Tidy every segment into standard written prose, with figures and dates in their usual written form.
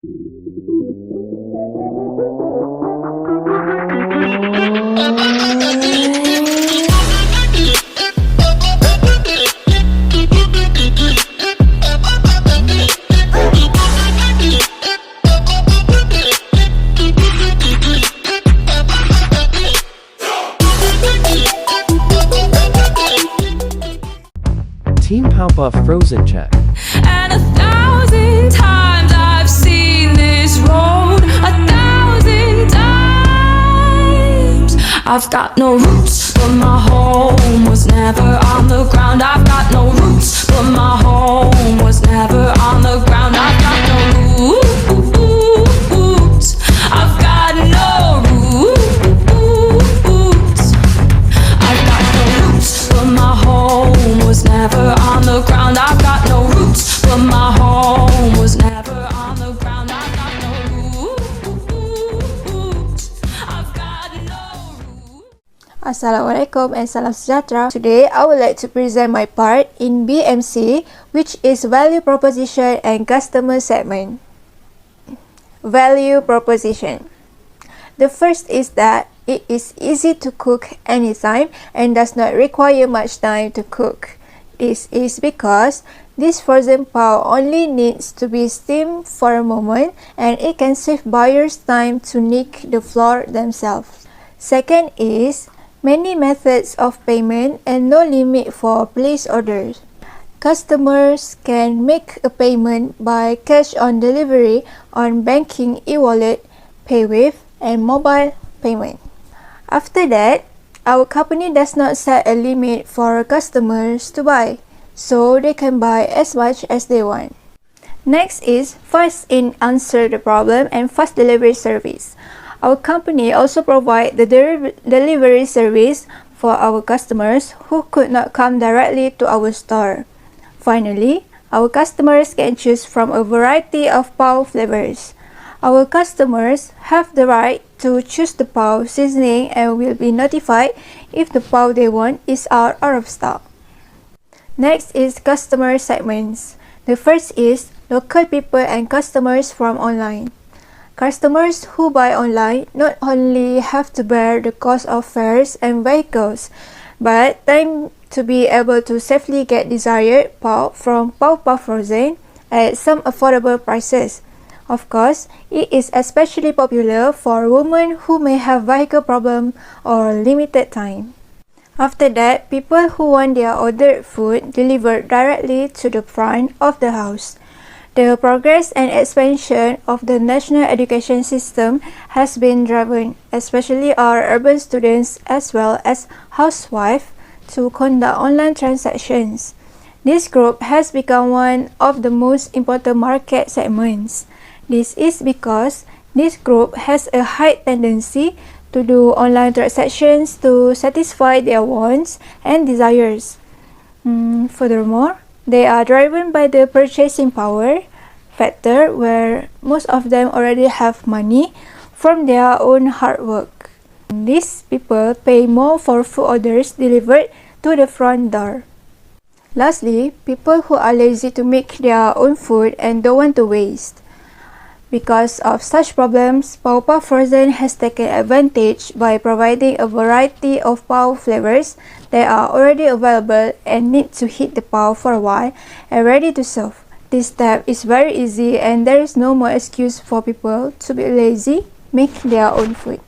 Team Powerpuff Frozen check. And 1,000 times I've seen this road, 1,000 times. I've got no roots, but my home was never on the ground. I've got no roots, but my home was never on the ground. I've got no roots. I've got no roots. I've got no roots, but my home was never on the ground. I've got no roots, but my home was never on the ground. I've got no roots. I've got no roots. Assalamualaikum and salam sejahtera. Today, I would like to present my part in BMC, which is Value Proposition and Customer Segment. Value Proposition. The first is that it is easy to cook anytime and does not require much time to cook. This is because this frozen pao only needs to be steamed for a moment and it can save buyers time to knead the flour themselves. Second is many methods of payment and no limit for place orders. Customers can make a payment by cash on delivery on banking, e-wallet, PayWave, and mobile payment. After that, our company does not set a limit for customers to buy, so they can buy as much as they want. Next is fast in answer the problem and fast delivery service. Our company also provide the delivery service for our customers who could not come directly to our store. Finally, our customers can choose from a variety of pao flavors. Our customers have the right to choose the pao seasoning and will be notified if the pao they want is out or of stock. Next is customer segments. The first is local people and customers from online. Customers who buy online not only have to bear the cost of fares and vehicles, but time to be able to safely get desired pao from Powerpuff Frozen at some affordable prices. Of course, it is especially popular for women who may have vehicle problem or limited time. After that, people who want their ordered food delivered directly to the front of the house. The progress and expansion of the national education system has been driven, especially our urban students as well as housewives, to conduct online transactions. This group has become one of the most important market segments. This is because this group has a high tendency to do online transactions to satisfy their wants and desires. Furthermore, they are driven by the purchasing power factor where most of them already have money from their own hard work. These people pay more for food orders delivered to the front door. Lastly, people who are lazy to make their own food and don't want to waste. Because of such problems, Powerpuff Frozen has taken advantage by providing a variety of pao flavors that are already available and need to heat the pao for a while and ready to serve. This step is very easy and there is no more excuse for people to be lazy, make their own food.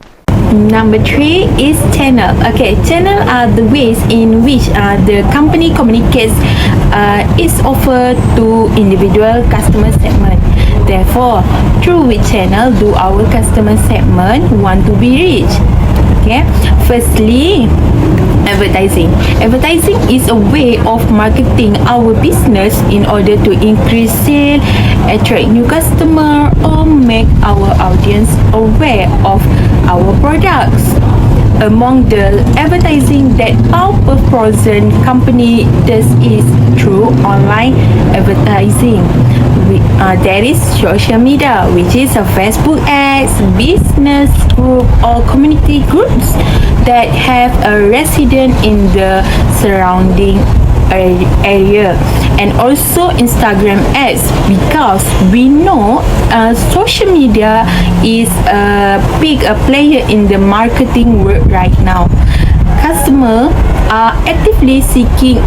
Number 3 is channel. Okay, channel are the ways in which the company communicates its offer to individual customer segment. Therefore, through which channel do our customer segment want to be reached? Okay, firstly, advertising. Advertising is a way of marketing our business in order to increase sale, attract new customer, or make our audience aware of our products. Among the advertising that Powerpuff Frozen company does is through online advertising. there is social media, which is a Facebook ads, business group or community groups that have a resident in the surrounding area, and also Instagram ads, because we know social media is a big player in the marketing world right now. Customers are actively seeking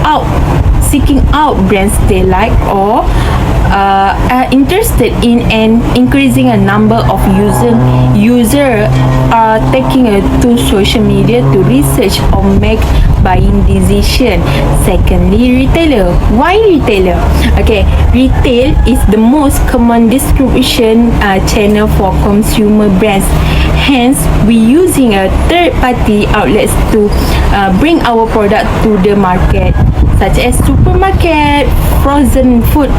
out brands they like, or are interested in, and increasing a number of user are taking to social media to research or make buying decision. Secondly, retailer. Why retailer? Okay, retail is the most common distribution channel for consumer brands. Hence, we using a third-party outlets to bring our product to the market, such as supermarket, frozen food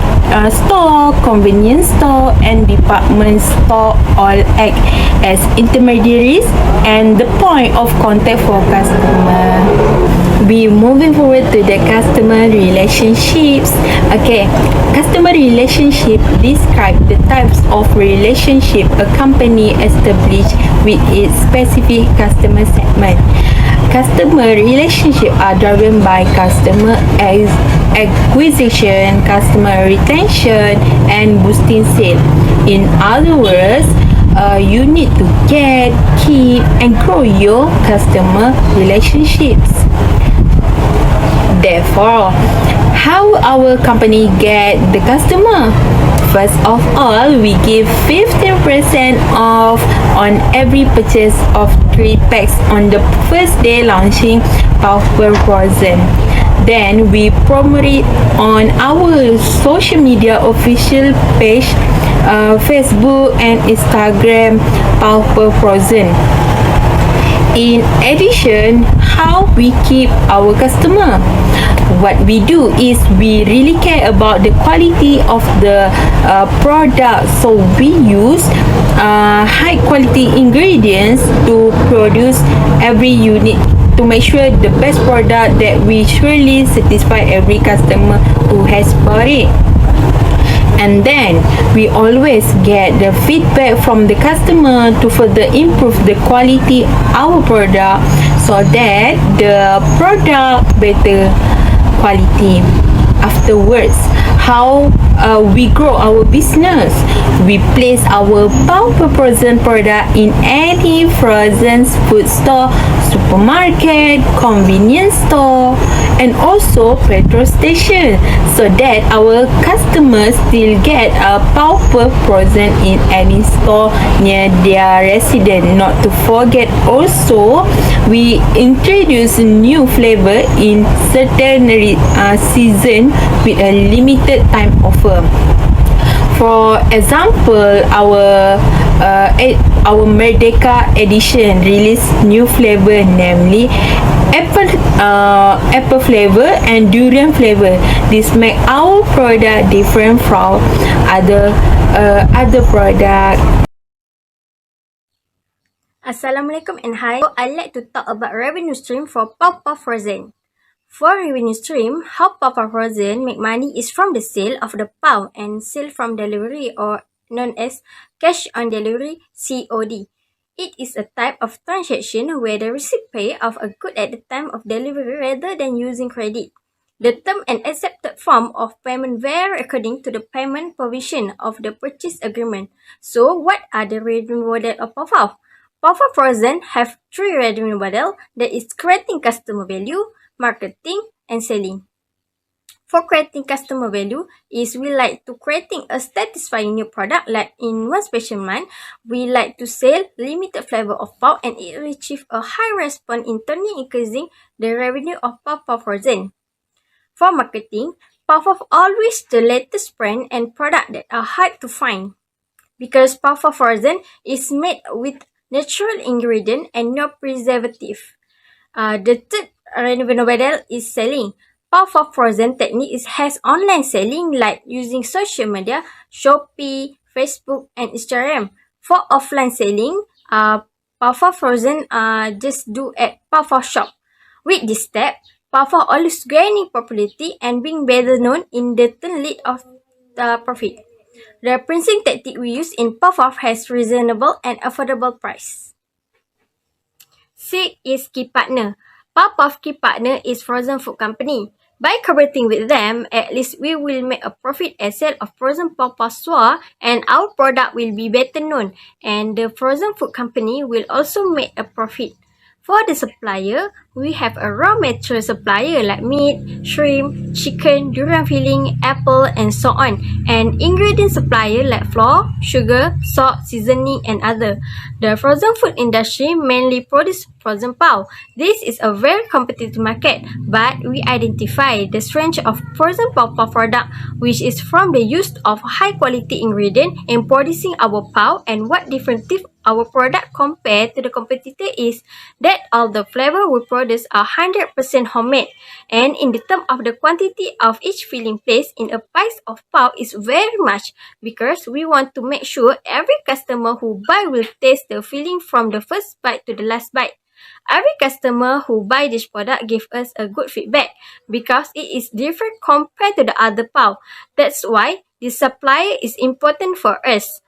store, convenience store, and department store all act as intermediaries and the point of contact for customer. We moving forward to the customer relationships. Okay, customer relationship describe the types of relationship a company establish with its specific customer segment. Customer relationships are driven by customer acquisition, customer retention, and boosting sales. In other words, you need to get, keep, and grow your customer relationships. Therefore, how our company get the customer? First of all, we give 15% off on every purchase of 3 packs on the first day launching Power Frozen. Then we promote it on our social media official page, Facebook and Instagram, Power Frozen. In addition, how we keep our customer? What we do is we really care about the quality of the product, so we use high quality ingredients to produce every unit to make sure the best product that we surely satisfy every customer who has bought it. And then we always get the feedback from the customer to further improve the quality of our product, so that the product better quality. Afterwards, how we grow our business? We place our Power Frozen product in any frozen food store, supermarket, convenience store, and also petrol station, so that our customers still get a Power Frozen in any store near their residence. Not to forget, also we introduce new flavor in certain season with a limited time offer. For example, our Merdeka edition release new flavor, namely apple flavor and durian flavor. This make our product different from other product. Assalamualaikum and hi. I'd like to talk about revenue stream for Power Frozen. For revenue stream, how Power Frozen make money is from the sale of the POW and sale from delivery, or known as cash on delivery, COD. It is a type of transaction where the receipt pay of a good at the time of delivery rather than using credit. The term and accepted form of payment vary according to the payment provision of the purchase agreement. So, what are the revenue model of Power? Power Frozen have 3 revenue model, that is creating customer value, marketing, and selling. For creating customer value is we like to creating a satisfying new product, like in one special month, we like to sell limited flavor of POW and it achieve a high response, in turning increasing the revenue of Power Frozen. For marketing, Power always the latest brand and product that are hard to find, because Power Frozen is made with natural ingredient and no preservative. The third revenue model is selling. Power Frozen technique has online selling, like using social media, Shopee, Facebook, and Instagram. For offline selling, Power Frozen just do at Power Shop. With this step, Power always gaining popularity and being better known in the turn lead of profit. The pricing tactic we use in Puff has reasonable and affordable price. 6 is key partner. Puff key partner is frozen food company. By cooperating with them, at least we will make a profit as sale of frozen Puff store, and our product will be better known, and the frozen food company will also make a profit. For the supplier, we have a raw material supplier like meat, shrimp, chicken, durian filling, apple, and so on, and ingredient supplier like flour, sugar, salt, seasoning, and other. The frozen food industry mainly produce frozen Puff. This is a very competitive market, but we identify the strength of frozen Puff product, which is from the use of high quality ingredient in producing our Puff, and what differentiates our product compared to the competitor is that all the flavor we produce are 100% homemade, and in the term of the quantity of each filling placed in a piece of Puff is very much, because we want to make sure every customer who buy will taste the filling from the first bite to the last bite. Every customer who buy this product give us a good feedback because it is different compared to the other Puff. That's why the supplier is important for us.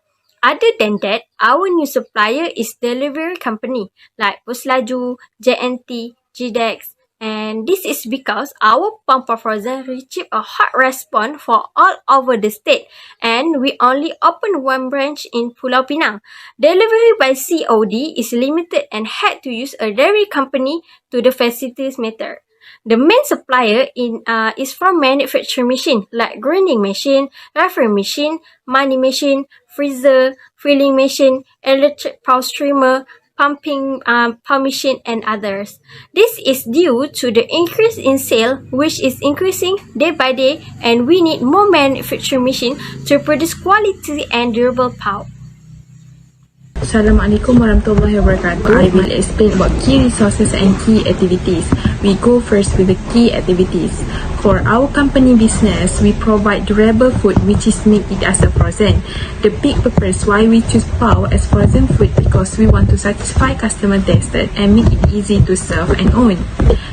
Other than that, our new supplier is delivery company like Puslaju, JNT, GDEX, and this is because our Puff Frozen received a hot response for all over the state, and we only opened one branch in Pulau Pinang. Delivery by COD is limited and had to use a delivery company to the facilities matter. The main supplier is from manufacturing machine like grinding machine, referee machine, money machine, freezer, filling machine, electric power streamer, pumping pump machine, and others. This is due to the increase in sale, which is increasing day by day, and we need more manufacturing machine to produce quality and durable Puff. Assalamualaikum warahmatullahi wabarakatuh. I will explain about key resources and key activities. We go first with the key activities. For our company business, we provide durable food which is made it as a frozen. The big purpose why we choose Puff as frozen food because we want to satisfy customer tastes and make it easy to serve and own.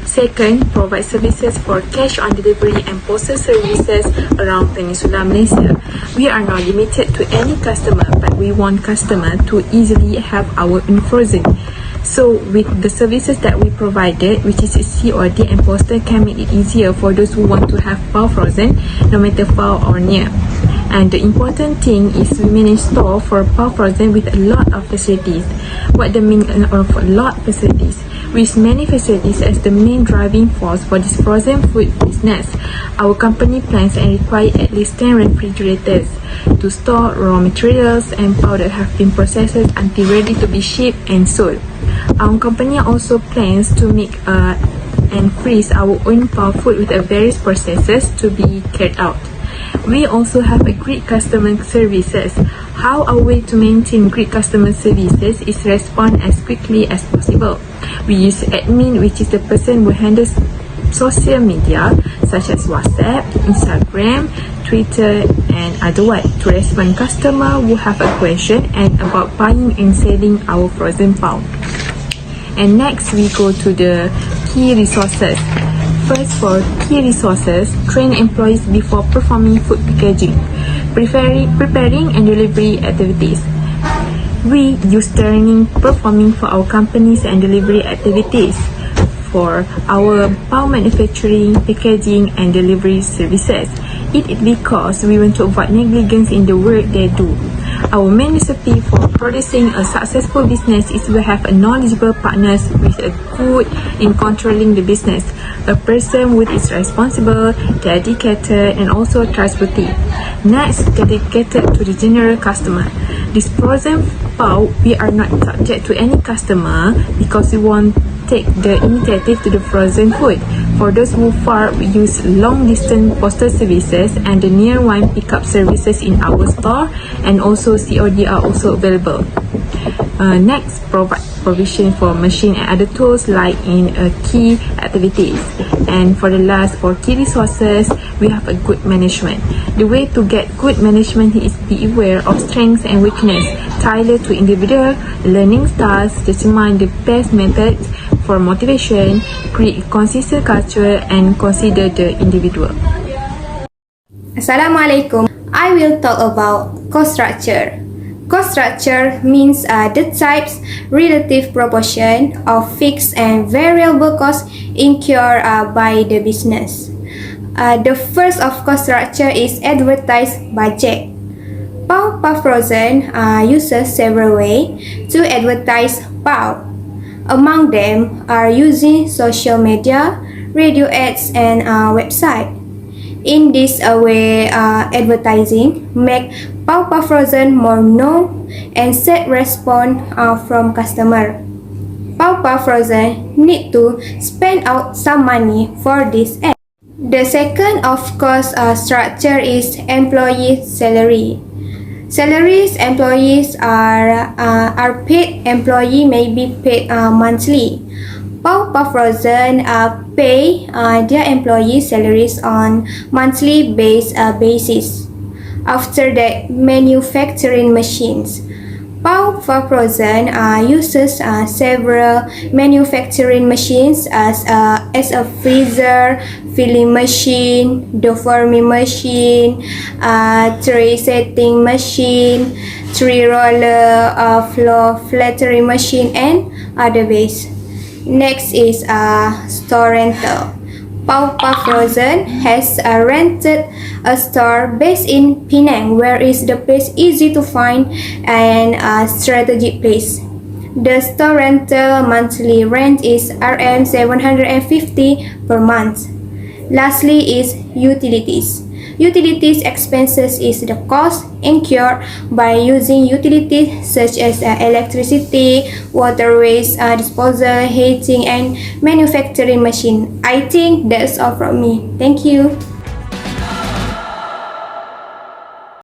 Second, provide services for cash on delivery and postal services around Peninsula Malaysia. We are not limited to any customer, but we want customer to easily have our own frozen. So with the services that we provided, which is COD and postal, can make it easier for those who want to have Puff frozen, no matter far or near. And the important thing is we manage store for Puff frozen with a lot of facilities. What the meaning of a lot facilities? With many facilities as the main driving force for this frozen food business. Our company plans and require at least 10 refrigerators to store raw materials and powder have been processed until ready to be shipped and sold. Our company also plans to make and freeze our own Puff food with various processes to be carried out. We also have a great customer services. How our way to maintain great customer services is respond as quickly as possible. We use admin, which is the person who handles social media such as WhatsApp, Instagram, Twitter, and otherwise to respond customer who have a question and about buying and selling our frozen Puff. And next we go to the key resources. First, for key resources, train employees before performing food packaging, preparing and delivery activities. We use training performing for our companies and delivery activities for our Puff manufacturing, packaging, and delivery services. It is because we want to avoid negligence in the work they do. Our main recipe for producing a successful business is to have a knowledgeable partners with a good in controlling the business, a person who is responsible, dedicated, and also trustworthy. Next, dedicated to the general customer. This frozen Puff, we are not subject to any customer because we won't take the initiative to the frozen food. For those who far, we use long distance postal services and the near one pickup services in our store, and also COD are also available. Next, provide provision for machine and other tools like in key activities. And for the last, for key resources, we have a good management. The way to get good management is be aware of strengths and weakness, tailored to individual learning styles, determine the best methods for motivation, create consistent culture, and consider the individual. Assalamualaikum. I will talk about cost structure. Cost structure means the types, relative proportion of fixed and variable costs incurred by the business. The first of cost structure is advertised budget. Pau Puff Frozen uses several ways to advertise Pau. Among them are using social media, radio ads, and website. In this way, advertising make Pau Puff Frozen more known and set response from customer. Pau Puff Frozen need to spend out some money for this ad. The second of cost structure is employee salary. Salaries employees are paid. Employee may be paid monthly. Pau Puff Frozen pay their employee salaries on monthly basis. After that, manufacturing machines. Pau Puff Frozen uses several manufacturing machines as a freezer, filling machine, deforming machine, tray setting machine, tray roller, floor flattering machine, and other ways. Next is store rental. Pau Puff Frozen has rented a store based in Penang, where is the place easy to find and a strategic place. The store rental monthly rent is Rm 750 per month. Lastly is utilities. Utilities expenses is the cost incurred by using utilities such as electricity, water waste disposal, heating, and manufacturing machine. I think that's all from me. Thank you.